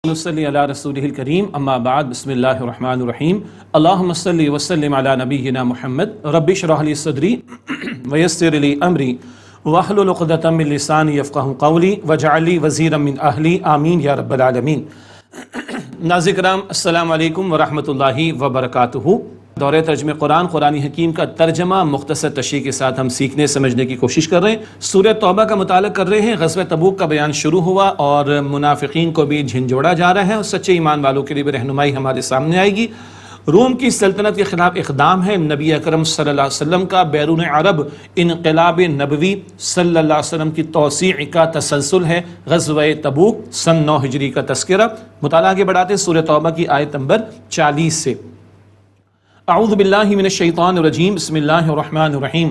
نصلی علی رسولہ الکریم اما بعد بسم اللہ الرحمن الرحیم اللہم صلی وسلم علی نبینا محمد رب اشرح لی صدری ویسر لی امری واحلل عقدۃ من لسانی یفقہوا قولی واجعل لی وزیرا من اہلی آمین یا رب العالمین۔ ناظرین کرام السلام علیکم ورحمۃ اللہ وبرکاتہ۔ دورہ ترجمہ قرآن حکیم کا ترجمہ مختصر تشریح کے ساتھ ہم سیکھنے سمجھنے کی کوشش کر رہے ہیں۔ سورہ توبہ کا مطالعہ کر رہے ہیں۔ غزوہ تبوک کا بیان شروع ہوا اور منافقین کو بھی جھنجھوڑا جا رہا ہے اور سچے ایمان والوں کے لیے بھی رہنمائی ہمارے سامنے آئے گی۔ روم کی سلطنت کے خلاف اقدام ہے نبی اکرم صلی اللہ علیہ وسلم کا، بیرون عرب انقلاب نبوی صلی اللہ علیہ وسلم کی توسیع کا تسلسل ہے۔ غزوہ تبوک سن 9 ہجری کا تذکرہ۔ مطالعہ کے بڑھاتے سورہ توبہ کی آیت نمبر 40 سے۔ اعوذ باللہ من الشیطان الرجیم بسم اللہ الرحمن الرحیم۔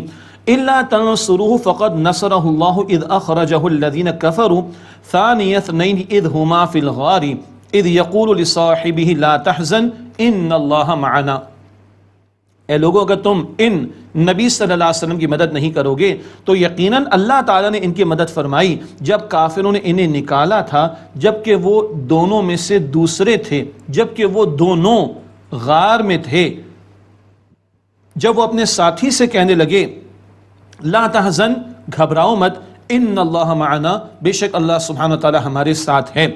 الا تنصروه فقد نصرہ اللہ اذ اخرجہ الذین کفروا ثانی اثنین اذ ہما فی الغار اذ یقول لصاحبہ لا تحزن ان اللہ معنا۔ اے لوگوں، اگر تم ان نبی صلی اللہ علیہ وسلم کی مدد نہیں کرو گے تو یقیناً اللہ تعالیٰ نے ان کی مدد فرمائی جب کافروں نے انہیں نکالا تھا، جبکہ وہ دونوں میں سے دوسرے تھے، جبکہ وہ دونوں غار میں تھے، جب وہ اپنے ساتھی سے کہنے لگے لا تحزن، گھبراؤ مت، ان اللہ معنا، بے شک اللہ سبحانہ وتعالی ہمارے ساتھ ہے۔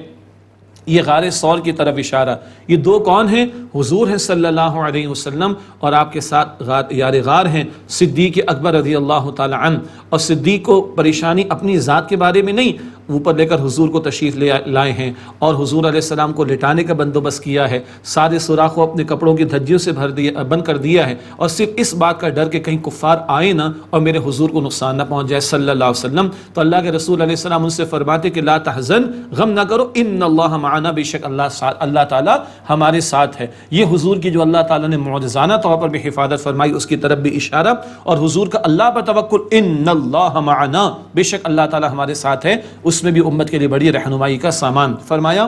یہ غار ثور کی طرف اشارہ۔ یہ دو کون ہیں؟ حضور ہیں صلی اللہ علیہ وسلم اور آپ کے ساتھ یار غار ہیں صدیق اکبر رضی اللہ تعالی عنہ۔ اور صدیق کو پریشانی اپنی ذات کے بارے میں نہیں، اوپر لے کر حضور کو تشریف لائے ہیں اور حضور علیہ السلام کو لٹانے کا بندوبست کیا ہے، سارے سوراخ کو اپنے کپڑوں کی دھجیوں سے بند کر دیا ہے، اور صرف اس بات کا ڈر کہ کہیں کفار آئے نہ اور میرے حضور کو نقصان نہ پہنچ جائے صلی اللہ علیہ وسلم۔ تو اللہ کے رسول علیہ السلام ان سے فرماتے کہ لا تحزن، غم نہ کرو، ان اللہ معنا، بے شک اللہ تعالیٰ ہمارے ساتھ ہے۔ یہ حضور کی جو اللہ تعالیٰ نے معجزانہ طور پر بھی حفاظت فرمائی اس کی طرف بھی اشارہ، اور حضور کا اللہ پر توکل، ان اللہ معنا، بے شک اللہ تعالیٰ ہمارے ساتھ ہے، اس میں بھی امت کے لیے بڑی رہنمائی کا سامان فرمایا۔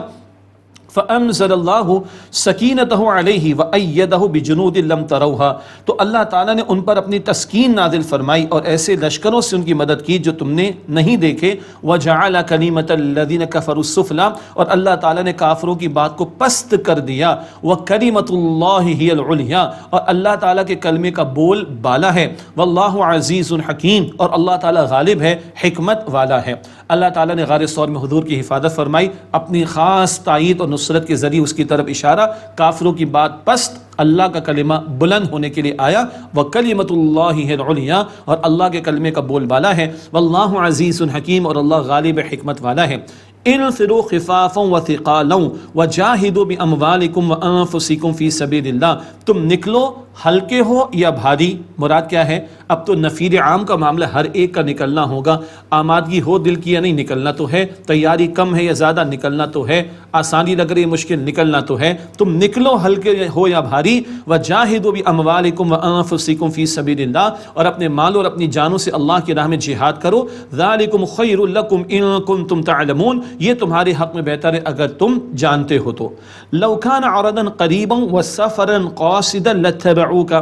فَأَنزَلَ اللَّهُ سَكِينَتَهُ عَلَيْهِ وَأَيَّدَهُ بِجُنُودٍ لَمْ تَرَوْهَا، تو اللہ تعالیٰ نے ان پر اپنی تسکین نازل فرمائی اور ایسے لشکروں سے ان کی مدد کی جو تم نے نہیں دیکھے۔ وَجَعَلَ كَلِمَةَ الَّذِينَ كَفَرُوا السُّفْلَىٰ، اور اللہ تعالیٰ نے کافروں کی بات کو پست کر دیا۔ وَكَلِمَةُ اللَّهِ هِيَ الْعُلْيَا، اور اللہ تعالیٰ کے کلمے کا بول بالا ہے۔ وَاللَّهُ عَزِيزٌ حَكِيمٌ، اور اللہ تعالیٰ غالب ہے، حکمت والا ہے۔ اللہ تعالیٰ نے غار ثور میں حضور کی حفاظت فرمائی، اپنی خاص تائید اور نصرت کے ذریعے اس کی طرف اشارہ۔ کافروں کی بات پست، اللہ کا کلمہ بلند ہونے کے لیے آیا۔ وَكَلِمَةُ اللَّهِ هِيَ الْعُلْيَا، اور اللہ کے کلمے کا بول بالا ہے۔ وَاللَّهُ عَزِيزٌ حَكِيمٌ، اور اللہ غالب حکمت والا ہے۔ انفروا خفافا وثقالا وجاہدوا باموالکم وانفسکم فی سبیل اللہ، تم نکلو ہلکے ہو یا بھاری، مراد کیا ہے؟ اب تو نفیر عام کا معاملہ ہر ایک کا نکلنا ہوگا، آمادگی ہو دل کی یا نہیں نکلنا تو ہے، تیاری کم ہے یا زیادہ نکلنا تو ہے، آسانی لگ رہی مشکل نکلنا تو ہے، تم نکلو ہلکے ہو یا بھاری۔ وجاہدوا باموالکم وانفسکم فی سبیل اللہ، اور اپنے مال اور اپنی جانوں سے اللہ کی راہ میں جہاد کرو۔ ذالکم خیر لکم ان کنتم تعلمون، یہ تمہارے حق میں بہتر ہے اگر تم جانتے ہو تو۔ لو کان عرضا قریبا وسفرا قاصدا لاتبعوک،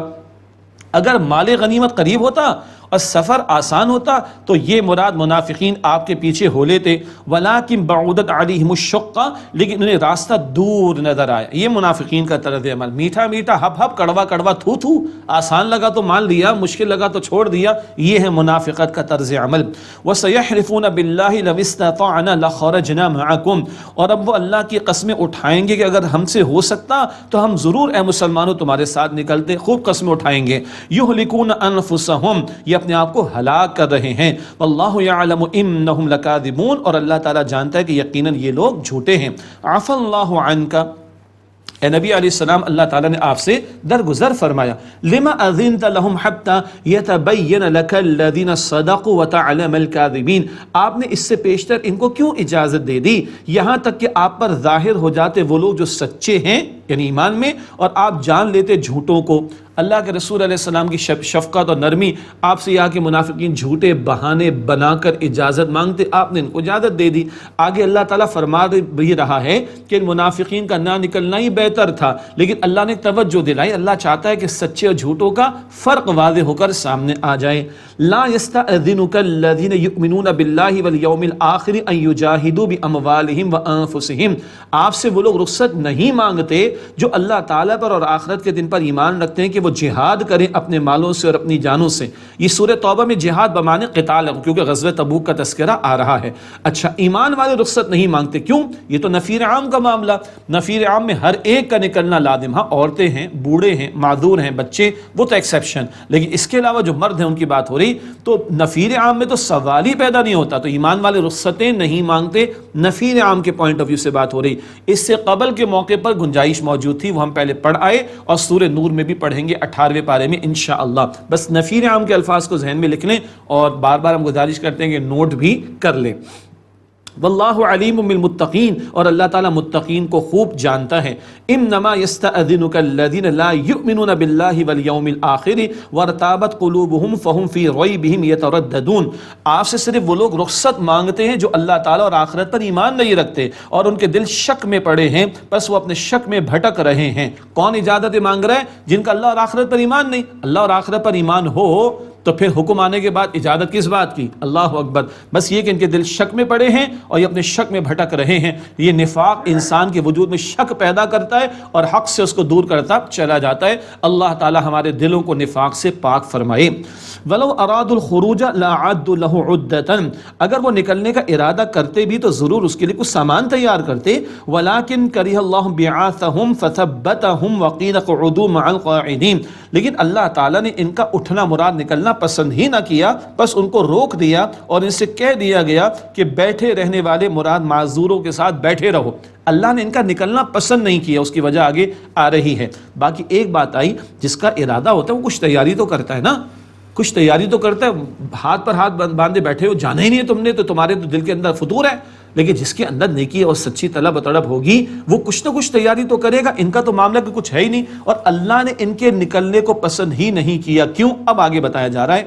اگر مال غنیمت قریب ہوتا اور سفر آسان ہوتا تو یہ مراد منافقین آپ کے پیچھے ہو لیتے۔ ولیکن بعدت علیہم الشقہ، لیکن انہیں راستہ دور نظر آیا۔ یہ منافقین کا طرز عمل، میٹھا میٹھا ہپ ہپ، کڑوا کڑوا تھو تھو، آسان لگا تو مان لیا، مشکل لگا تو چھوڑ دیا، یہ ہے منافقت کا طرز عمل۔ وسیحلفون باللہ لو استطعنا لخرجنا معکم، اور اب وہ اللہ کی قسمیں اٹھائیں گے کہ اگر ہم سے ہو سکتا تو ہم ضرور اے مسلمانوں تمہارے ساتھ نکلتے، خوب قسمیں اٹھائیں گے۔ یہلکون انفسہم، یہ اپنے آپ کو ہلاک کر رہے ہیں۔ واللہ یعلم انہم لکاذبون، اور اللہ تعالیٰ جانتا ہے کہ یقیناً یہ لوگ جھوٹے ہیں۔ عفا اللہ عنک، اے نبی علیہ السلام اللہ تعالیٰ نے آپ سے درگزر فرمایا۔ لما اذنت لهم حتى يتبين لك الذين صدقوا وتعلم الكاذبين، آپ نے اس سے پیشتر ان کو کیوں اجازت دے دی یہاں تک کہ آپ پر ظاہر ہو جاتے وہ لوگ جو سچے ہیں یعنی ایمان میں، اور آپ جان لیتے جھوٹوں کو۔ اللہ کے رسول علیہ السلام کی شفقت اور نرمی آپ سے یہ کہ منافقین جھوٹے بہانے بنا کر اجازت مانگتے، آپ نے ان کو اجازت دے دی۔ آگے اللہ تعالیٰ فرما بھی رہا ہے کہ منافقین کا نہ نکلنا ہی بہتر تھا، لیکن اللہ نے توجہ دلائی، اللہ چاہتا ہے کہ سچے اور جھوٹوں کا فرق واضح ہو کر سامنے آ جائے۔ لا يستأذنك الذين يؤمنون بالله واليوم الآخر ان يجاهدوا باموالهم وانفسهم، آپ سے وہ لوگ رخصت نہیں مانگتے جو اللہ تعالیٰ پر اور آخرت کے دن پر ایمان رکھتے ہیں کہ وہ جہاد کریں اپنے مالوں سے اور اپنی جانوں سے۔ یہ سورہ توبہ میں جہاد بمانے قتال ہے، کیونکہ غزوہ تبوک کا تذکرہ آ رہا ہے۔ اچھا، ایمان والے رخصت نہیں مانگتے، کیوں؟ یہ تو نفیر عام کا معاملہ، نفیر عام میں ہر ایک کا نکلنا لازم، ہاں عورتیں ہیں، بوڑھے ہیں، معذور ہیں، بچے، وہ تو ایکسیپشن، لیکن اس کے علاوہ جو مرد ہیں ان کی بات ہو رہی، تو نفیر عام میں تو سوال ہی پیدا نہیں ہوتا، تو ایمان والے رخصتیں نہیں مانگتے، نفیر عام کے پوائنٹ آف ویو سے بات ہو رہی۔ اس سے قبل کے موقع پر گنجائش موجود تھی، وہ ہم پہلے پڑھ آئے اور سورہ نور میں بھی پڑھیں گے 18ویں پارے میں انشاءاللہ۔ بس نفیر عام کے الفاظ کو ذہن میں لکھ لیں، اور بار بار ہم گزارش کرتے ہیں کہ نوٹ بھی کر لیں۔ واللہ علیم بالمتقین، اور اللہ تعالیٰ متقین کو خوب جانتا ہے۔ انما یستأذنک الذین لا یؤمنون باللہ والیوم الآخر وارتابت قلوبہم فہم فی ریبہم یترددون، آپ سے صرف وہ لوگ رخصت مانگتے ہیں جو اللہ تعالیٰ اور آخرت پر ایمان نہیں رکھتے اور ان کے دل شک میں پڑے ہیں، بس وہ اپنے شک میں بھٹک رہے ہیں۔ کون اجازت مانگ رہا ہے؟ جن کا اللہ اور آخرت پر ایمان نہیں۔ اللہ اور آخرت پر ایمان ہو تو پھر حکم آنے کے بعد اجازت کس بات کی؟ اللہ اکبر۔ بس یہ کہ ان کے دل شک میں پڑے ہیں اور یہ اپنے شک میں بھٹک رہے ہیں۔ یہ نفاق انسان کے وجود میں شک پیدا کرتا ہے اور حق سے اس کو دور کرتا چلا جاتا ہے۔ اللہ تعالی ہمارے دلوں کو نفاق سے پاک فرمائے۔ وَلَوْ أَرَادُوا الْخُرُوجَ لَأَعَدُّوا لَهُ عُدَّةً، اگر وہ نکلنے کا ارادہ کرتے بھی تو ضرور اس کے لیے کچھ سامان تیار کرتے۔ وَلَكِنْ كَرِهَ اللَّهُ بِعَاثَهُمْ فَثَبَّتَهُمْ وَقِيلَ اقْعُدُوا مَعَ الْقَاعِدِينَ، لیکن اللہ تعالیٰ نے ان کا اٹھنا مراد نکلنا پسند ہی نہ کیا، بس ان کو روک دیا اور ان سے کہہ دیا گیا کہ بیٹھے رہنے والے مراد معذوروں کے ساتھ بیٹھے رہو۔ اللہ نے ان کا نکلنا پسند نہیں کیا، اس کی وجہ آگے آ رہی ہے۔ باقی ایک بات آئی، جس کا ارادہ ہوتا ہے وہ کچھ تیاری تو کرتا ہے نا، کچھ تیاری تو کرتا ہے۔ ہاتھ پر ہاتھ باندھے بیٹھے ہو، جانا ہی نہیں ہے تم نے، تو تمہارے تو دل کے اندر فطور ہے، لیکن جس کے اندر نیکی اور سچی طلب و طلب ہوگی وہ کچھ نہ کچھ تیاری تو کرے گا۔ ان کا تو معاملہ کہ کچھ ہے ہی نہیں، اور اللہ نے ان کے نکلنے کو پسند ہی نہیں کیا۔ کیوں؟ اب آگے بتایا جا رہا ہے۔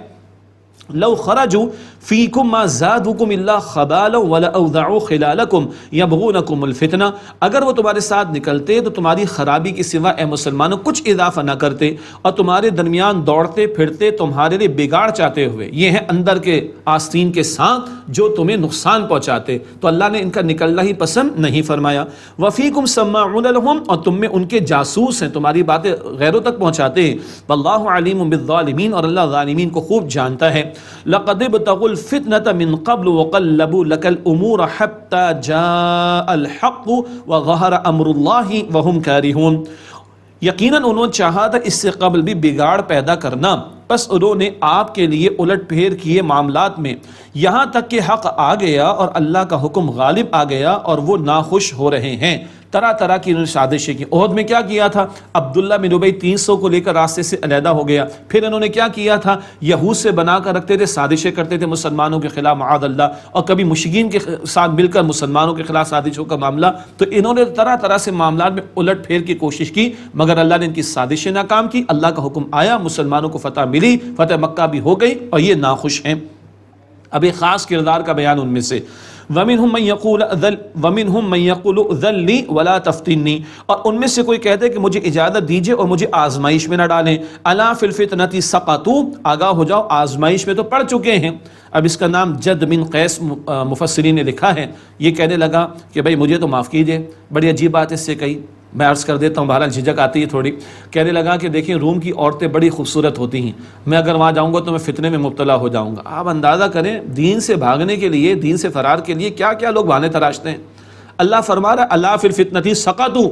لو خرجوا فیکم ما زادوکم الا خبالا ولاوضعوا خلالکم یبغونکم الفتنہ، اگر وہ تمہارے ساتھ نکلتے تو تمہاری خرابی کے سوا اے مسلمانوں کچھ اضافہ نہ کرتے، اور تمہارے درمیان دوڑتے پھرتے تمہارے لیے بگاڑ چاہتے ہوئے۔ یہ ہیں اندر کے آستین کے سانپ جو تمہیں نقصان پہنچاتے، تو اللہ نے ان کا نکلنا ہی پسند نہیں فرمایا۔ وفیکم سماعون لهم، اور تم میں ان کے جاسوس ہیں، تمہاری باتیں غیروں تک پہنچاتے ہیں۔ واللہ علیم بالظالمین، اور اللہ ظالمین کو خوب جانتا ہے۔ لقد ابتغوا الفتنة من قبل وقلبوا لك الامور حتى جاء الحق وظهر امر الله وهم كارهون، یقیناً انہوں نے چاہا تھا اس سے قبل بھی بگاڑ پیدا کرنا، بس انہوں نے آپ کے لیے الٹ پھیر کیے معاملات میں، یہاں تک کہ حق آ گیا اور اللہ کا حکم غالب آ گیا اور وہ ناخوش ہو رہے ہیں۔ طرح طرح کی انہوں نے سازشیں کی۔ عہد میں کیا کیا تھا؟ عبداللہ بن ابی 300 کو لے کر راستے سے علیحدہ ہو گیا۔ پھر انہوں نے کیا کیا تھا؟ یہود سے بنا کر رکھتے تھے، سازشیں کرتے تھے مسلمانوں کے خلاف معاذ اللہ، اور کبھی مشرکین کے ساتھ مل کر مسلمانوں کے خلاف سازشوں کا معاملہ۔ تو انہوں نے طرح طرح سے معاملات میں الٹ پھیر کی کوشش کی، مگر اللہ نے ان کی سازشیں ناکام کی۔ اللہ کا حکم آیا، مسلمانوں کو فتح ملی، فتح مکہ بھی ہو گئی، اور یہ ناخوش ہیں۔ اب ایک خاص کردار کا بیان ان میں سے، وَمِنْهُمْ مَنْ يَقُولُ اذن لِّي وَلَا تَفْتِنِّي، اور ان میں سے کوئی کہتے ہیں کہ مجھے اجازت دیجئے اور مجھے آزمائش میں نہ ڈالیں۔ أَلَا فِي الْفِتْنَةِ سَقَطُوا، آگاہ ہو جاؤ، آزمائش میں تو پڑ چکے ہیں۔ اب اس کا نام جد بن قیس مفسرین نے لکھا ہے۔ یہ کہنے لگا کہ بھائی مجھے تو معاف کیجئے، بڑی عجیب بات اس سے کہی، میں عرض کر دیتا ہوں، بہرحال جھجک آتی ہے تھوڑی۔ کہنے لگا کہ دیکھیں روم کی عورتیں بڑی خوبصورت ہوتی ہیں، میں اگر وہاں جاؤں گا تو میں فتنے میں مبتلا ہو جاؤں گا۔ آپ اندازہ کریں دین سے بھاگنے کے لیے، دین سے فرار کے لیے کیا کیا لوگ بہانے تراشتے ہیں۔ اللہ فرما رہا ہے الا فی الفتنۃ سقطوا،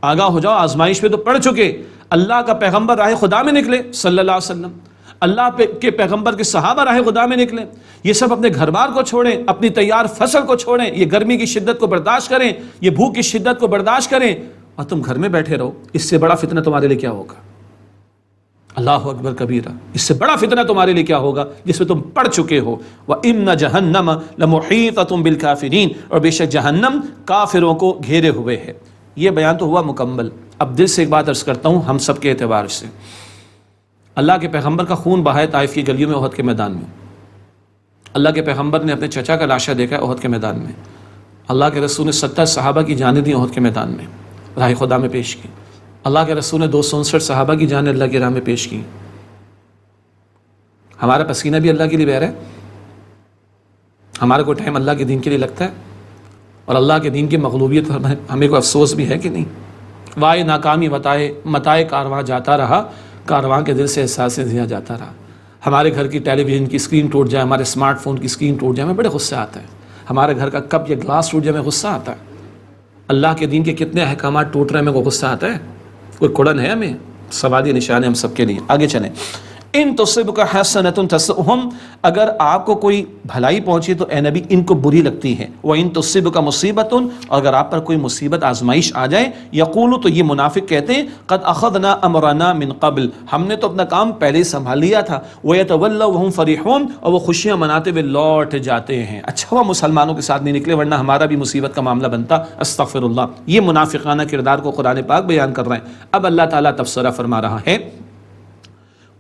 آگاہ ہو جاؤ، آزمائش میں تو پڑ چکے۔ اللہ کا پیغمبر راہ خدا میں نکلے صلی اللہ علیہ وسلم، اللہ کے پیغمبر کے صحابہ راہ خدا میں نکلے، یہ سب اپنے گھر بار کو چھوڑیں، اپنی تیار فصل کو چھوڑیں، یہ گرمی کی شدت کو برداشت کریں، یہ بھوک کی شدت کو برداشت کریں، اور تم گھر میں بیٹھے رہو۔ اس سے بڑا فتنہ تمہارے لیے کیا ہوگا؟ اللہ اکبر کبیرہ، اس سے بڑا فتنہ تمہارے لیے کیا ہوگا جس میں تم پڑ چکے ہو۔ وَإِنَّ جَهَنَّمَ لَمُحِيطَةٌ بِالْكَافِرِينَ، اور بے شک جہنم کافروں کو گھیرے ہوئے ہے۔ یہ بیان تو ہوا مکمل. اب دل سے ایک بات عرض کرتا ہوں ہم سب کے اعتبار سے. اللہ کے پیغمبر کا خون بہا ہے طائف کی گلیوں میں احد کے میدان میں. اللہ کے پیغمبر نے اپنے چچا کا لاشا دیکھا ہے احد کے میدان میں. اللہ کے رسول نے 70 صحابہ کی جانیں دی احد کے میدان میں، راہ خدا میں پیش کی. اللہ کے رسول نے 259 صحابہ کی جانیں اللہ کی راہ میں پیش کی. ہمارا پسینہ بھی اللہ کے لیے بہ رہا ہے. ہمارا کوئی ٹائم اللہ کے دین کے لیے لگتا ہے؟ اور اللہ کے دین کی مغلوبیت پر ہمیں کوئی افسوس بھی ہے کہ نہیں؟ وائے ناکامی متائے کارواں جاتا رہا، کارواں کے دل سے احساس زیاں جاتا رہا. ہمارے گھر کی ٹیلی ویژن کی اسکرین ٹوٹ جائے، ہمارے اسمارٹ فون کی اسکرین ٹوٹ جائے، ہمیں بڑے غصہ آتا ہے. ہمارے گھر کا کپ یا گلاس ٹوٹ جائے ہمیں غصہ آتا ہے. اللہ کے دین کے کتنے احکامات ٹوٹ رہے ہیں ہمیں کو غصہ آتا ہے. کوئی کڑن ہے ہمیں؟ سوال یہ نشان ہے ہم سب کے لیے. آگے چلیں. ان تصبک حسنۃ تسؤہم، اگر آپ کو کوئی بھلائی پہنچی تو اے نبی ان کو بری لگتی ہے. وان تصبک مصیبۃ، اور اگر آپ پر کوئی مصیبت آزمائش آ جائے، یقولوا، تو یہ منافق کہتے ہیں، قد اخذنا امرنا من قبل، ہم نے تو اپنا کام پہلے ہی سنبھال لیا تھا. ویتولوا وهم فرحون، اور وہ خوشیاں مناتے ہوئے لوٹ جاتے ہیں. اچھا ہوا مسلمانوں کے ساتھ نہیں نکلے ورنہ ہمارا بھی مصیبت کا معاملہ بنتا. استغفر اللہ. یہ منافقانہ کردار کو قرآن پاک بیان کر رہے ہیں. اب اللہ تعالیٰ تبصرہ فرما رہا ہے،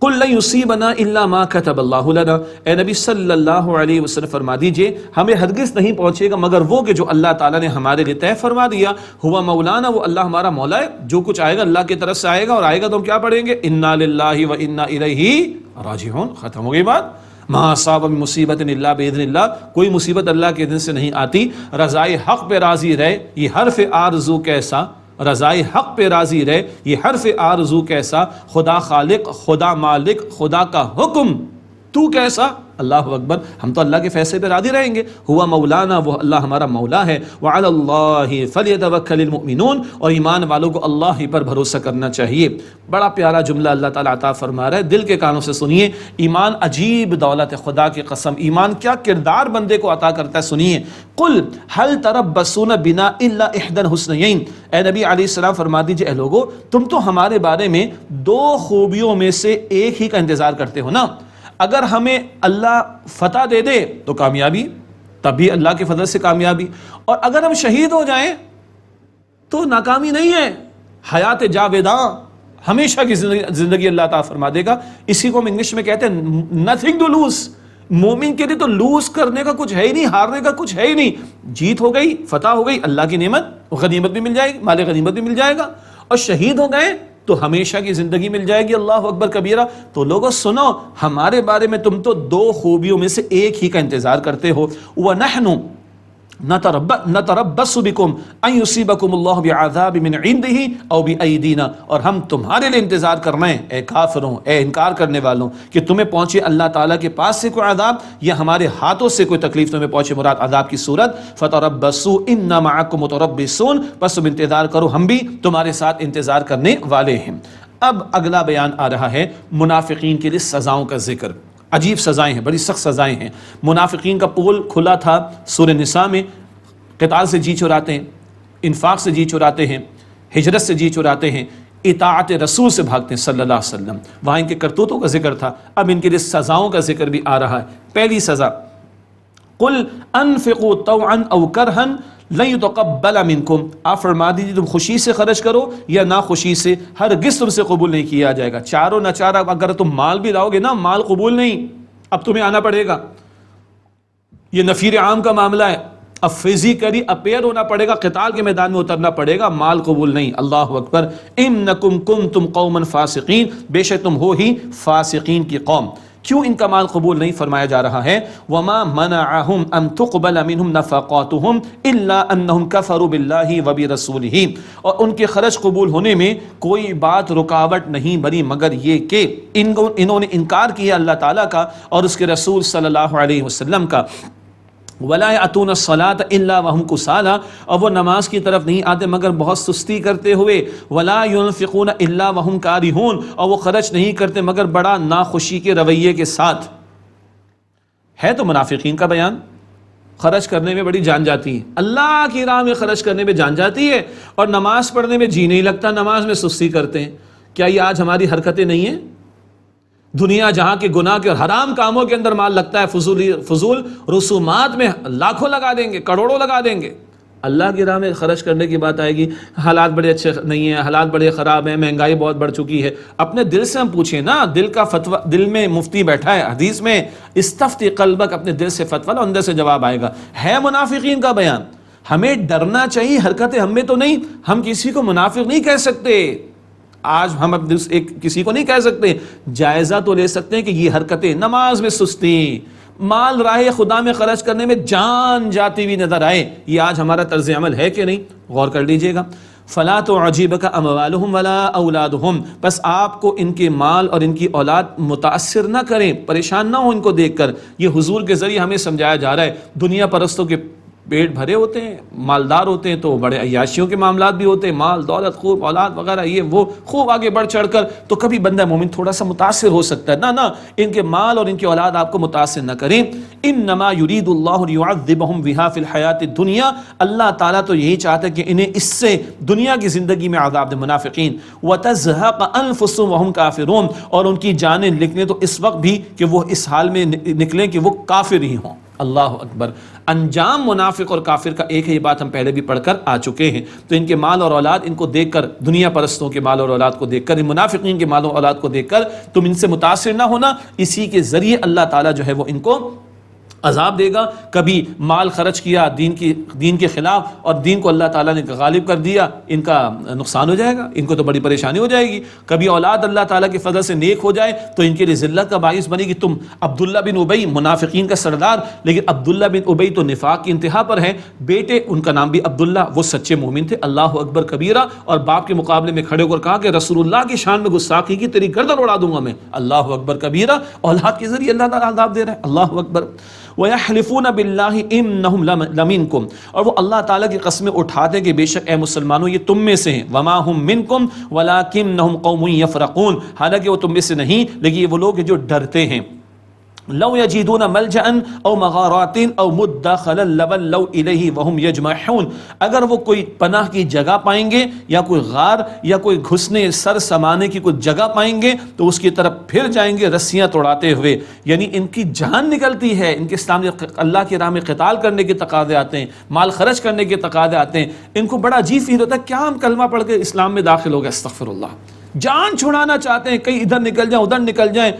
قل لن یصیبنا الا ما كتب اللہ لنا، اے نبی صلی اللہ علیہ وسلم فرما دیجئے ہمیں ہرگز نہیں پہنچے گا مگر وہ کہ جو اللہ تعالیٰ نے ہمارے لیے طے فرما دیا. ہوا مولانا، وہ اللہ ہمارا مولا ہے. جو کچھ آئے گا اللہ کی طرف سے آئے گا، اور آئے گا تو ہم کیا پڑھیں گے؟ انا للہ و انا الیہ راجعون. ختم ہو گئی بات. ما اصاب من مصیبت الا باذن اللہ، کوئی مصیبت اللہ کے اذن سے نہیں آتی. رضائے حق پہ راضی رہے، یہ حرف آرزو کیسا، رضائے حق پہ راضی رہے، یہ حرف آرزو کیسا. خدا خالق، خدا مالک، خدا کا حکم، تو کیسا. اللہ اکبر. ہم تو اللہ کے فیصلے پہ راضی رہیں گے. ہوا مولانا، وہ اللہ ہمارا مولا ہے. وعلی اللہ فلیتوکل المؤمنون، اور ایمان والوں کو اللہ ہی پر بھروسہ کرنا چاہیے. بڑا پیارا جملہ اللہ تعالیٰ عطا فرما رہا ہے، دل کے کانوں سے سنیے. ایمان عجیب دولت ہے، خدا کی قسم. ایمان کیا کردار بندے کو عطا کرتا ہے، سنیے. قل هل تربصون بنا الا احدى الحسنيين، اے نبی علیہ السلام فرما دیجئے اے لوگو تم تو ہمارے بارے میں دو خوبیوں میں سے ایک ہی کا انتظار کرتے ہو نا. اگر ہمیں اللہ فتح دے دے تو کامیابی، تب بھی اللہ کے فضل سے کامیابی. اور اگر ہم شہید ہو جائیں تو ناکامی نہیں ہے، حیات جاویداں، ہمیشہ کی زندگی اللہ تعالیٰ فرما دے گا. اسی کو ہم انگلش میں کہتے ہیں نتھنگ ٹو لوز. مومن کے لیے تو لوز کرنے کا کچھ ہے ہی نہیں، ہارنے کا کچھ ہے ہی نہیں. جیت ہو گئی، فتح ہو گئی، اللہ کی نعمت، غنیمت بھی مل جائے گی، مال غنیمت بھی مل جائے گا. اور شہید ہو گئے تو ہمیشہ کی زندگی مل جائے گی. اللہ اکبر کبیرہ. تو لوگوں سنو، ہمارے بارے میں تم تو دو خوبیوں میں سے ایک ہی کا انتظار کرتے ہو. وَنَحْنُ نَتَرَبَّصُ بِكُمْ أَن يُصِيبَكُمُ اللَّهُ بِعَذَابٍ مِّنْ عِندِهِ أَوْ بِأَيْدِينَا، اور ہم تمہارے لیے انتظار کر رہے ہیں اے کافروں، اے انکار کرنے والوں، کہ تمہیں پہنچے اللہ تعالیٰ کے پاس سے کوئی عذاب یا ہمارے ہاتھوں سے کوئی تکلیف تمہیں پہنچے، مراد عذاب کی صورت. فَتَرَبَّصُوا إِنَّا مَعَكُمْ مُتَرَبِّصُونَ، پس تم انتظار کرو، ہم بھی تمہارے ساتھ انتظار کرنے والے ہیں. اب اگلا بیان آ رہا ہے منافقین کے لیے سزاؤں کا ذکر. عجیب سزائیں ہیں، بڑی سخت سزائیں ہیں. منافقین کا پول کھلا تھا سورہ نساء میں. قتال سے جی چراتے ہیں، انفاق سے جی چراتے ہیں، ہجرت سے جی چراتے ہیں، اطاعت رسول سے بھاگتے ہیں صلی اللہ علیہ وسلم. وہاں ان کے کرتوتوں کا ذکر تھا، اب ان کے لیے سزاؤں کا ذکر بھی آ رہا ہے. پہلی سزا، قل انفقوا طوعا او کرہا لن يتقبل منکم، آپ فرما دیجیے تم خوشی سے خرچ کرو یا ناخوشی سے، ہرگز تم سے قبول نہیں کیا جائے گا. چاروں ناچارہ اگر تم مال بھی لاؤ گے نا، مال قبول نہیں، اب تمہیں آنا پڑے گا. یہ نفیر عام کا معاملہ ہے، اب فزیکلی اپیئر ہونا پڑے گا، قتال کے میدان میں اترنا پڑے گا، مال قبول نہیں. اللہ اکبر. انکم کنتم قوما فاسقین، بے شک تم ہو ہی فاسقین کی قوم. کیوں ان کا مال قبول نہیں فرمایا جا رہا ہے؟ وما منعهم ان تقبل منهم نفقاتهم الا انهم كفروا بالله وبرسوله، اور ان کے خرچ قبول ہونے میں کوئی بات رکاوٹ نہیں بنی مگر یہ کہ انہوں نے انکار کیا اللہ تعالیٰ کا اور اس کے رسول صلی اللہ علیہ وسلم کا. ولا يأتون الصلاة الا وهم كسالى، اور وہ نماز کی طرف نہیں آتے مگر بہت سستی کرتے ہوئے. ولا ينفقون الا وهم كارهون، اور وہ خرچ نہیں کرتے مگر بڑا ناخوشی کے رویے کے ساتھ. ہے تو منافقین کا بیان. خرچ کرنے میں بڑی جان جاتی ہے، اللہ کی راہ میں خرچ کرنے میں جان جاتی ہے، اور نماز پڑھنے میں جی نہیں لگتا، نماز میں سستی کرتے ہیں. کیا یہ آج ہماری حرکتیں نہیں ہیں؟ دنیا جہاں کے گناہ کے اور حرام کاموں کے اندر مال لگتا ہے، فضول رسومات میں لاکھوں لگا دیں گے، کروڑوں لگا دیں گے. اللہ کی راہ میں خرچ کرنے کی بات آئے گی، حالات بڑے اچھے نہیں ہیں، حالات بڑے خراب ہیں، مہنگائی بہت بڑھ چکی ہے، اپنے دل سے ہم پوچھیں نا، دل کا فتویٰ، دل میں مفتی بیٹھا ہے، حدیث میں استفتی قلبک، اپنے دل سے فتویٰ، اندر سے جواب آئے گا۔ ہے منافقین کا بیان، ہمیں ڈرنا چاہیے، حرکتیں ہم میں تو نہیں، ہم کسی کو منافق نہیں کہہ سکتے، آج ہم کسی کو نہیں کہہ سکتے، جائزہ تو لے سکتے ہیں کہ یہ حرکتیں، نماز میں سستی، مال راہ خدا میں خرچ کرنے میں جان جاتی ہوئی نظر آئے، یہ آج ہمارا طرز عمل ہے کہ نہیں؟ غور کر لیجئے گا۔ فلا تعجبک اموالہم ولا اولادہم، بس آپ کو ان کے مال اور ان کی اولاد متاثر نہ کریں، پریشان نہ ہو ان کو دیکھ کر۔ یہ حضور کے ذریعے ہمیں سمجھایا جا رہا ہے، دنیا پرستوں کے پیٹ بھرے ہوتے ہیں، مالدار ہوتے ہیں، تو بڑے عیاشیوں کے معاملات بھی ہوتے ہیں، مال دولت خوب اولاد وغیرہ، یہ وہ خوب آگے بڑھ چڑھ کر، تو کبھی بندہ مومن تھوڑا سا متاثر ہو سکتا ہے، نہ ان کے مال اور ان کی اولاد آپ کو متاثر نہ کریں۔ انما یرید اللہ لیعذبہم بہا فی الحیات الدنیا، اللہ تعالیٰ تو یہی چاہتا ہے کہ انہیں اس سے دنیا کی زندگی میں عذاب دے، منافقین، وتزہق انفسہم وہم کافرون، اور ان کی جانیں نکلیں تو اس وقت بھی کہ وہ اس حال میں نکلیں کہ وہ کافر ہی ہوں۔ اللہ اکبر۔ انجام منافق اور کافر کا ایک ہے، یہ بات ہم پہلے بھی پڑھ کر آ چکے ہیں۔ تو ان کے مال اور اولاد، ان کو دیکھ کر، دنیا پرستوں کے مال اور اولاد کو دیکھ کر، ان منافقین کے مال اور اولاد کو دیکھ کر تم ان سے متاثر نہ ہونا، اسی کے ذریعے اللہ تعالیٰ جو ہے وہ ان کو عذاب دے گا۔ کبھی مال خرچ کیا دین کے خلاف اور دین کو اللہ تعالیٰ نے غالب کر دیا، ان کا نقصان ہو جائے گا، ان کو تو بڑی پریشانی ہو جائے گی۔ کبھی اولاد اللہ تعالیٰ کے فضل سے نیک ہو جائے تو ان کے لیے ذلت کا باعث بنے گی۔ تم عبداللہ بن ابی، منافقین کا سردار، لیکن عبداللہ بن ابی تو نفاق کی انتہا پر ہیں، بیٹے ان کا نام بھی عبداللہ، وہ سچے مومن تھے، اللہ اکبر کبیرہ، اور باپ کے مقابلے میں کھڑے ہو کر کہا کہ رسول اللہ کی شان میں گستاخی کی، تیری گردن اڑا دوں گا میں، اللہ اکبر کبیرہ۔ اولاد کے ذریعے اللہ تعالیٰ عذاب دے رہا ہے، اللہ اکبر۔ وَيَحْلِفُونَ بِاللَّهِ إِنَّهُمْ لَمِنْكُمْ، اور وہ اللہ تعالیٰ کی قسمیں اٹھاتے کہ بے شک اے مسلمانوں یہ تم میں سے ہیں، وَمَا هُمْ مِنْكُمْ وَلَكِنَّهُمْ قَوْمٌ يَفْرَقُونَ، حالانکہ وہ تم میں سے نہیں لیکن یہ وہ لوگ ہیں جو ڈرتے ہیں۔ لو یجدون ملجأ او مغارات او مدخلا لولوا الیہ وهم یجمحون، اگر وہ کوئی پناہ کی جگہ پائیں گے یا کوئی غار یا کوئی گھسنے سر سمانے کی کوئی جگہ پائیں گے تو اس کی طرف پھر جائیں گے رسیاں توڑاتے ہوئے، یعنی ان کی جان نکلتی ہے، ان کے سامنے اللہ کی راہ میں قتال کرنے کے تقاضے آتے ہیں، مال خرچ کرنے کے تقاضے آتے ہیں، ان کو بڑا عجیب فیل ہوتا ہے کیا ہم کلمہ پڑھ کے اسلام میں داخل ہو گئے، استغفر اللہ، جان چھڑانا چاہتے ہیں، کہیں ادھر نکل جائیں ادھر نکل جائیں،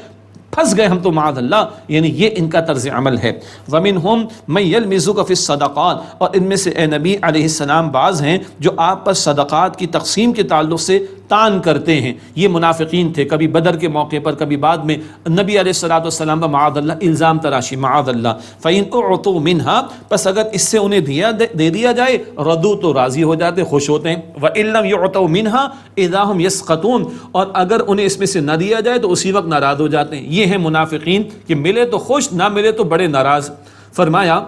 پھنس گئے ہم تو معاذ اللہ، یعنی یہ ان کا طرز عمل ہے۔ وَمِنْهُمْ مَنْ يَلْمِزُكَ فِي الصَّدَقَاتِ، اور ان میں سے اے نبی علیہ السلام بعض ہیں جو آپ پر صدقات کی تقسیم کے تعلق سے تان کرتے ہیں، یہ منافقین تھے، کبھی بدر کے موقع پر، کبھی بعد میں نبی علیہ السلام پر معاذ اللہ الزام تراشی، معاذ اللہ۔ فَإِنْ أُعْطُوا مِنْهَا، پس اگر اس سے انہیں دے دیا جائے، ردو تو راضی ہو جاتے، خوش ہوتے ہیں، وَإِن لَمْ يُعْطَوْا مِنْهَا إِذَا هُمْ يَسْخَطُونَ، اور اگر انہیں اس میں سے نہ دیا جائے تو اسی وقت ناراض ہو جاتے ہیں۔ یہ ہیں منافقین کہ ملے تو خوش، نہ ملے تو بڑے ناراض۔ فرمایا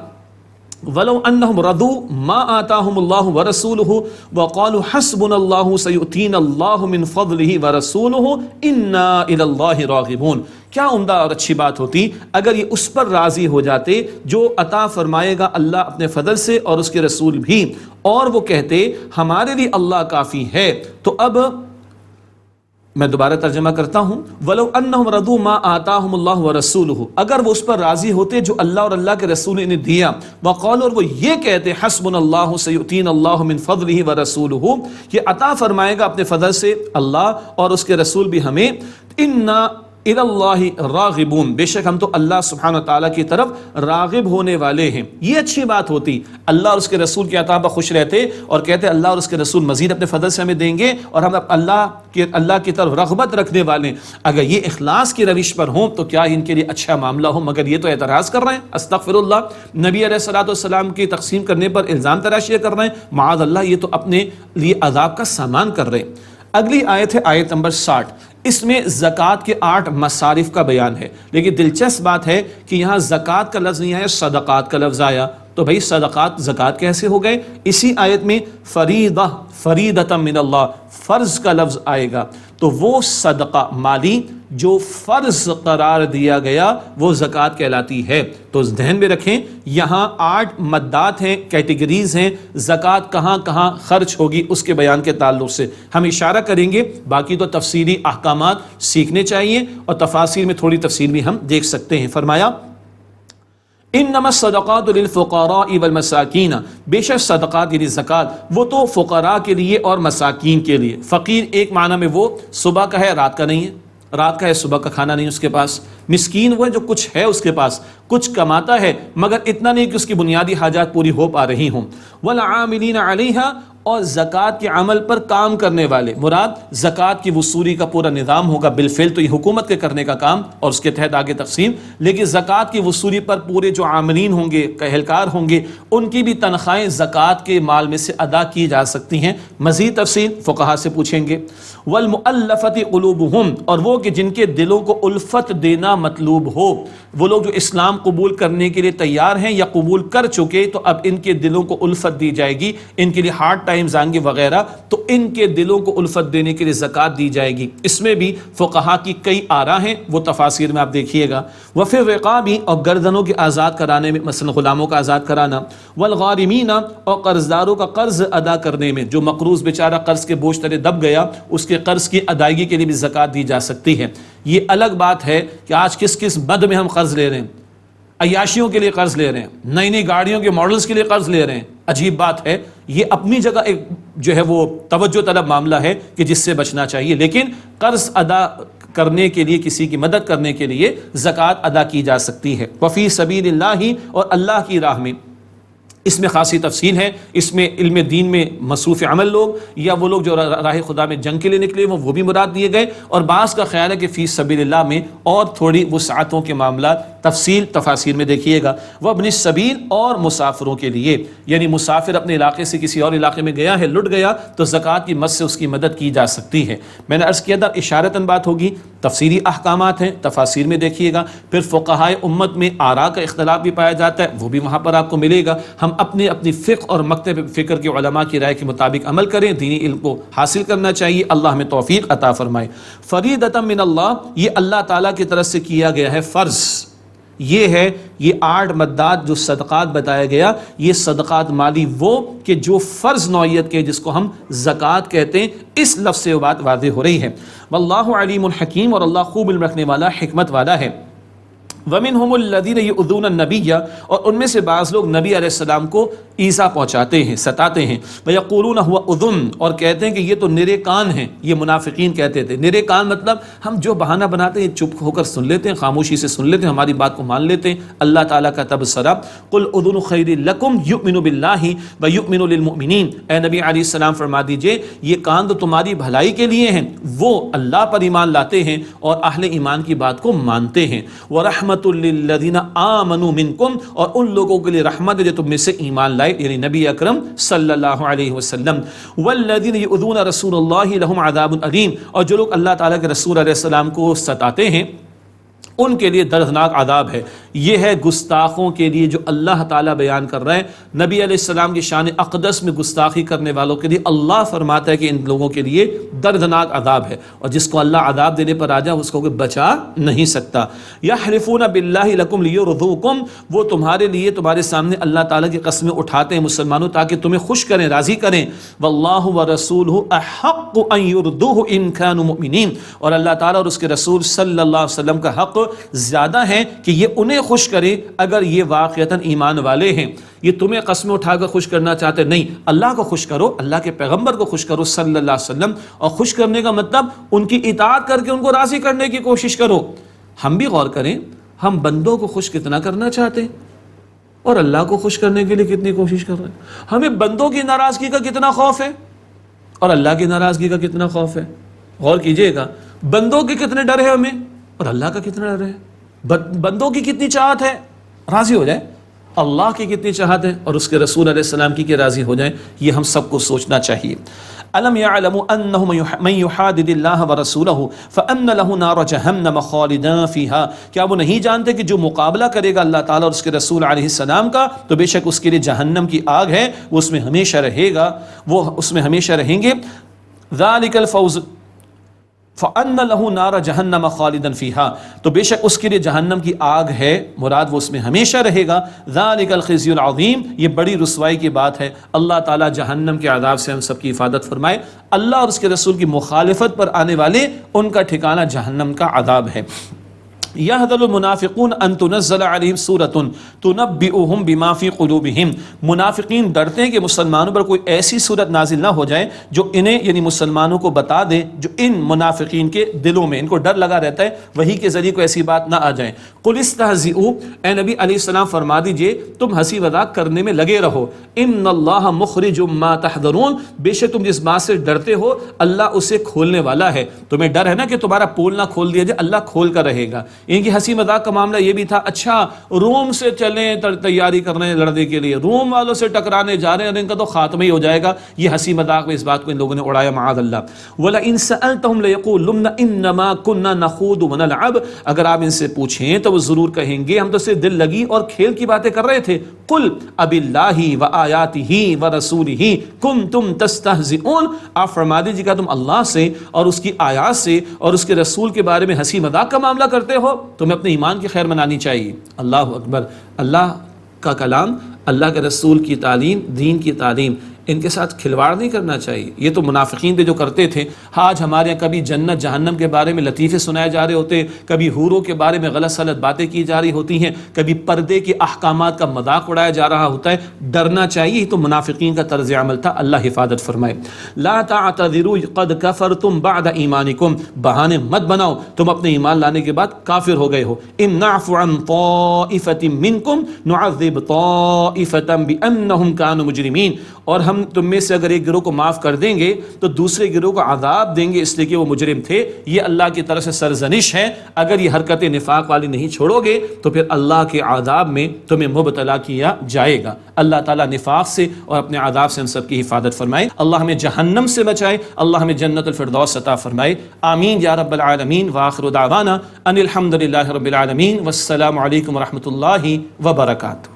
وَلَوْ أَنَّهُمْ رَضُوا مَا آتَاهُمُ اللَّهُ وَرَسُولُهُ وَقَالُوا حَسْبُنَا اللَّهُ سَيُؤْتِينَا اللَّهُ مِنْ فَضْلِهِ وَرَسُولُهُ إِنَّا إِلَى اللَّهِ راغبون، کیا عمدہ اور اچھی بات ہوتی اگر یہ اس پر راضی ہو جاتے جو عطا فرمائے گا اللہ اپنے فضل سے اور اس کے رسول بھی، اور وہ کہتے ہمارے لیے اللہ کافی ہے۔ تو اب میں دوبارہ ترجمہ کرتا ہوں، وَلَوْ أَنَّهُمْ رَضُوا مَا آتَاهُمُ اللَّهُ وَرَسُولُهُ، اگر وہ اس پر راضی ہوتے جو اللہ اور اللہ کے رسول نے انہیں دیا، وَقَالُوا، اور وہ یہ کہتے حَسْبُنَا اللَّهُ سَيُؤْتِينَا اللَّهُ مِنْ فَضْلِهِ وَرَسُولُهُ، کہ عطا فرمائے گا اپنے فضل سے اللہ اور اس کے رسول بھی ہمیں، اِنَّا إِلَى اللَّهِ راغبون، بے شک ہم تو اللہ سبحانہ وتعالیٰ کی طرف راغب ہونے والے ہیں۔ یہ اچھی بات ہوتی، اللہ اور اس کے رسول کی عطا پر خوش رہتے اور کہتے اللہ اور اس کے رسول مزید اپنے فضل سے ہمیں دیں گے اور ہم اللہ کی طرف رغبت رکھنے والے ہیں۔ اگر یہ اخلاص کی روش پر ہوں تو کیا ان کے لیے اچھا معاملہ ہو، مگر یہ تو اعتراض کر رہے ہیں، استغفر اللہ، نبی علیہ السلام کی تقسیم کرنے پر الزام تراشیاں کر رہے ہیں، معاذ اللہ، یہ تو اپنے لیے عذاب کا سامان کر رہے ہیں۔ اگلی آیت ہے آیت نمبر 60، اس میں زکوٰۃ کے 8 مصارف کا بیان ہے، لیکن دلچسپ بات ہے کہ یہاں زکوٰۃ کا لفظ نہیں آیا، صدقات کا لفظ آیا، تو بھائی صدقات زکوٰۃ کیسے ہو گئے؟ اسی آیت میں فریضۃ من اللہ، فرض کا لفظ آئے گا، تو وہ صدقہ مالی جو فرض قرار دیا گیا وہ زکوٰۃ کہلاتی ہے۔ تو ذہن میں رکھیں یہاں 8 مدات ہیں، کیٹیگریز ہیں، زکوٰۃ کہاں کہاں خرچ ہوگی اس کے بیان کے تعلق سے ہم اشارہ کریں گے، باقی تو تفصیلی احکامات سیکھنے چاہیے اور تفاصیل میں تھوڑی تفصیل بھی ہم دیکھ سکتے ہیں۔ فرمایا انما الصدقات للفقراء والمساکین، بے شک صدقات یعنی زکوٰۃ وہ تو فقراء کے لیے اور مساکین کے لیے۔ فقیر ایک معنی میں وہ صبح کا ہے رات کا نہیں ہے، رات کا ہے صبح کا کھانا نہیں اس کے پاس۔ مسکین وہ ہے جو کچھ ہے اس کے پاس، کچھ کماتا ہے مگر اتنا نہیں کہ اس کی بنیادی حاجات پوری ہو پا رہی ہوں۔ والعاملین علیہا، اور زکوٰۃ کے عمل پر کام کرنے والے، مراد زکوٰۃ کی وصولی کا پورا نظام ہوگا۔ بالفعل تو یہ حکومت کے کرنے کا کام اور اس کے تحت آگے تقسیم، لیکن زکوٰۃ کی وصولی پر پورے جو عاملین ہوں گے، اہلکار ہوں گے، ان کی بھی تنخواہیں زکوٰۃ کے مال میں سے ادا کی جا سکتی ہیں۔ مزید تفصیل فقہا سے پوچھیں گے۔ والمؤلفۃ قلوبہم، اور وہ کہ جن کے دلوں کو الفت دینا مطلوب ہو، وہ لوگ جو اسلام قبول کرنے کے لیے تیار ہیں یا قبول کر چکے تو اب ان کے دلوں کو الفت دی جائے گی، ان کے لیے ہارڈ ٹائمز آئیں گے وغیرہ، تو ان کے دلوں کو الفت دینے کے لیے زکوٰۃ دی جائے گی۔ اس میں بھی فقہا کی کئی آراء ہیں، وہ تفاسیر میں آپ دیکھیے گا۔ وفی الرقاب، اور گردنوں کے آزاد کرانے میں، مثلا غلاموں کا آزاد کرانا۔ والغارمین، اور قرض داروں کا قرض ادا کرنے میں، جو مقروض بیچارہ قرض کے بوجھ تلے دب گیا، اس کے قرض کی ادائیگی کے لیے بھی زکوٰۃ دی جا سکتی ہے۔ یہ الگ بات ہے کہ آج کس کس مد میں ہم قرض لے رہے ہیں، عیاشیوں کے لیے قرض لے رہے ہیں، نئی نئی گاڑیوں کے ماڈلز کے لیے قرض لے رہے ہیں، عجیب بات ہے۔ یہ اپنی جگہ ایک جو ہے وہ توجہ طلب معاملہ ہے کہ جس سے بچنا چاہیے، لیکن قرض ادا کرنے کے لیے، کسی کی مدد کرنے کے لیے زکوٰۃ ادا کی جا سکتی ہے۔ وفی سبیل اللہ، اور اللہ کی راہ میں، اس میں خاصی تفصیل ہے۔ اس میں علم دین میں مصروف عمل لوگ یا وہ لوگ جو راہ خدا میں جنگ کے لیے نکلے وہ بھی مراد دیے گئے، اور بعض کا خیال ہے کہ فی سبیل اللہ میں اور تھوڑی وسعتوں کے معاملات تفصیل تفاسیر میں دیکھیے گا۔ وہ ابن السبیل، اور مسافروں کے لیے، یعنی مسافر اپنے علاقے سے کسی اور علاقے میں گیا ہے، لٹ گیا، تو زکوٰۃ کی مد سے اس کی مدد کی جا سکتی ہے۔ میں نے عرض کیا تھا اشارتاً بات ہوگی، تفصیلی احکامات ہیں، تفاسیر میں دیکھیے گا۔ پھر فقہائے امت میں آراء کا اختلاف بھی پایا جاتا ہے، وہ بھی وہاں پر آپ کو ملے گا۔ ہم اپنی فقہ اور مکتب فکر کے علماء کی رائے کے مطابق عمل کریں، دینی علم کو حاصل کرنا چاہیے۔ اللہ ہمیں توفیق عطا فرمائے۔ فریضۃ من اللہ، یہ اللہ تعالیٰ کی طرف سے کیا گیا ہے فرض۔ یہ ہے، یہ 8 مدات جو صدقات بتایا گیا، یہ صدقات مالی وہ کہ جو فرض نوعیت کے، جس کو ہم زکوٰۃ کہتے ہیں، اس لفظ سے وہ بات واضح ہو رہی ہے۔ واللہ علیم الحکیم، اور اللہ خوب علم رکھنے والا، حکمت والا ہے۔ وَمِنْهُمُ الَّذِينَ يُؤْذُونَ النَّبِيَّ، اور ان میں سے بعض لوگ نبی علیہ السلام کو ایذا پہنچاتے ہیں، ستاتے ہیں۔ وَيَقُولُونَ هُوَ أُذُنٌ، اور کہتے ہیں کہ یہ تو نرے کان ہیں۔ یہ منافقین کہتے تھے نرے کان، مطلب ہم جو بہانہ بناتے ہیں چپ ہو کر سن لیتے ہیں، خاموشی سے سن لیتے ہیں، ہماری بات کو مان لیتے ہیں۔ اللہ تعالیٰ کا تبصرہ، قُلْ أُذُنُ خَيْرٍ لَكُمْ يُؤْمِنُ بِاللَّهِ وَيُؤْمِنُ لِلْمُؤْمِنِينَ، اے نبی علیہ السلام فرما دیجئے یہ کان تو تمہاری بھلائی کے لیے ہیں، وہ اللہ پر ایمان لاتے ہیں اور اہل ایمان کی بات کو مانتے ہیں۔ وَرَحْمَةٌ لِّلَّذِينَ آمَنُوا مِنْكُمْ، اور ان لوگوں کے لیے رحمت ہے جو تم میں سے ایمان لائے، یعنی نبی اکرم صلی اللہ علیہ وسلم۔ وَالَّذِينَ يُؤْذُونَ رَسُولَ اللَّهِ لَهُمْ عَذَابٌ أَلِيمٌ، اور جو لوگ اللہ تعالیٰ کے رسول علیہ السلام کو ستاتے ہیں ان کے لیے دردناک عذاب ہے۔ یہ ہے گستاخوں کے لیے جو اللہ تعالیٰ بیان کر رہے ہیں۔ نبی علیہ السلام کی شان اقدس میں گستاخی کرنے والوں کے لیے اللہ فرماتا ہے کہ ان لوگوں کے لیے دردناک عذاب ہے، اور جس کو اللہ عذاب دینے پر آ جائے اس کو کوئی بچا نہیں سکتا۔ یحلفون باللہ لکم لیرضوکم، وہ تمہارے لیے تمہارے سامنے اللہ تعالیٰ کی قسمیں اٹھاتے ہیں مسلمانوں تاکہ تمہیں خوش کریں، راضی کریں۔ واللہ ورسولہ احق ان یرضوہ ان کانوا مؤمنین، اور اللہ تعالیٰ اور اس کے رسول صلی اللہ علیہ وسلم کا حق زیادہ ہے کہ یہ انہیں خوش کرے اگر یہ واقعتاً ایمان والے ہیں۔ یہ تمہیں قسمیں اٹھا کر خوش کرنا چاہتے نہیں، اللہ کو خوش کرو، اللہ کے پیغمبر کو خوش کرو صلی اللہ علیہ وسلم، اور خوش کرنے کا مطلب ان کی اطاعت کر کے ان کو راضی کرنے کی کوشش کرو۔ ہم بھی غور کریں، ہم بندوں کو خوش کتنا کرنا چاہتے ہیں اور اللہ کو خوش کرنے کے لیے کتنی کوشش کر رہے ہیں۔ ہمیں بندوں کی ناراضگی کا کتنا خوف ہے اور اللہ کی ناراضگی کا کتنا خوف ہے۔ غور کیجئے گا، بندوں کے کتنے ڈر ہے ہمیں اور اللہ کا کتنا ڈر ہے۔ بندوں کی کتنی چاہت ہے راضی ہو جائے، اللہ کی کتنی چاہت ہے اور اس کے رسول علیہ السلام کی کہ راضی ہو جائیں، یہ ہم سب کو سوچنا چاہیے۔ الم یعلموا انہ من یحادد اللہ ورسولہ فان له نار جہنم خالدا فیہا، کیا وہ نہیں جانتے کہ جو مقابلہ کرے گا اللہ تعالیٰ اور اس کے رسول علیہ السلام کا تو بے شک اس کے لیے جہنم کی آگ ہے، وہ اس میں ہمیشہ رہے گا، وہ اس میں ہمیشہ رہیں گے۔ ذالک الفوز فَأَنَّ لَهُ نَارَ جَهَنَّمَ خَالِدًا فِيهَا، تو بے شک اس کے لیے جہنم کی آگ ہے، مراد وہ اس میں ہمیشہ رہے گا۔ ذَلِكَ الْخِزْيُ الْعَظِيمُ، یہ بڑی رسوائی کی بات ہے۔ اللہ تعالیٰ جہنم کے عذاب سے ہم سب کی حفاظت فرمائے۔ اللہ اور اس کے رسول کی مخالفت پر آنے والے ان کا ٹھکانہ جہنم کا عذاب ہے۔ یحذر المنافقون ان تنزل علیہم سورۃ تنبئہم بما فی قلوبہم، منافقین ڈرتے ہیں کہ مسلمانوں پر کوئی ایسی صورت نازل نہ ہو جائے جو انہیں یعنی مسلمانوں کو بتا دے جو ان منافقین کے دلوں میں، ان کو ڈر لگا رہتا ہے وہی کے ذریعے کوئی ایسی بات نہ آ جائے۔ قل استہزئوا، اے نبی علیہ السلام فرما دیجئے تم ہنسی مذاق کرنے میں لگے رہو، ان اللہ مخرج ما تحذرون، بے شک تم جس بات سے ڈرتے ہو اللہ اسے کھولنے والا ہے۔ تمہیں ڈر ہے نا کہ تمہارا پول نہ کھول دیا جائے، اللہ کھول کر رہے گا۔ ان کی ہنسی مذاق کا معاملہ یہ بھی تھا، اچھا روم سے چلیں تیاری کر رہے ہیں لڑنے کے لیے، روم والوں سے ٹکرانے جا رہے ہیں اور ان کا تو خاتمہ ہی ہو جائے گا، یہ ہنسی مذاق میں اس بات کو ان لوگوں نے اڑایا معاذ اللہ۔ وَلَئِن سَأَلْتَهُمْ لَيَقُولُنَّ إِنَّمَا كُنَّا نَخُوضُ وَنَلْعَبُ، اگر آپ ان سے پوچھیں تو وہ ضرور کہیں گے ہم تو صرف دل لگی اور کھیل کی باتیں کر رہے تھے۔ قُلْ أَبِاللَّهِ وَآيَاتِهِ وَرَسُولِهِ كُنْتُمْ تَسْتَهْزِئُونَ، آپ فرما دیجیے کہ تم اللہ سے اور اس کی آیات سے اور اس کے رسول کے بارے میں ہنسی مذاق کا معاملہ کرتے ہو، تمہیں اپنے ایمان کی خیر منانی چاہیے۔ اللہ اکبر، اللہ کا کلام، اللہ کے رسول کی تعلیم، دین کی تعلیم، ان کے ساتھ کھلواڑ نہیں کرنا چاہیے۔ یہ تو منافقین تھے جو کرتے تھے۔ آج ہمارے یہاں کبھی جنت جہنم کے بارے میں لطیفے سنائے جا رہے ہوتے، کبھی حوروں کے بارے میں غلط سلط باتیں کی جا رہی ہوتی ہیں، کبھی پردے کے احکامات کا مذاق اڑایا جا رہا ہوتا ہے۔ ڈرنا چاہیے، یہ تو منافقین کا طرز عمل تھا، اللہ حفاظت فرمائے۔ لا تعتذروا قد کفرتم بعد ایمانکم، بہانے مت بناؤ تم اپنے ایمان لانے کے بعد کافر ہو گئے ہو۔ ان نعفو عن طائفۃ منکم نعذب طائفۃ بانہم کانوا مجرمین، اور ہم تم میں سے اگر ایک گروہ کو معاف کر دیں گے تو دوسرے گروہ کو عذاب دیں گے اس لیے کہ وہ مجرم تھے۔ یہ اللہ کی طرف سے سرزنش ہے، اگر یہ حرکت نفاق والی نہیں چھوڑو گے تو پھر اللہ کے عذاب میں تمہیں مبتلا کیا جائے گا۔ اللہ تعالیٰ نفاق سے اور اپنے عذاب سے ہم سب کی حفاظت فرمائے، اللہ ہمیں جہنم سے بچائے، اللہ ہمیں جنت الفردوس عطا فرمائے، آمین یا رب العالمین۔ وآخر دعوانا ان الحمد للہ رب العالمین، والسلام علیکم ورحمۃ اللہ وبرکاتہ۔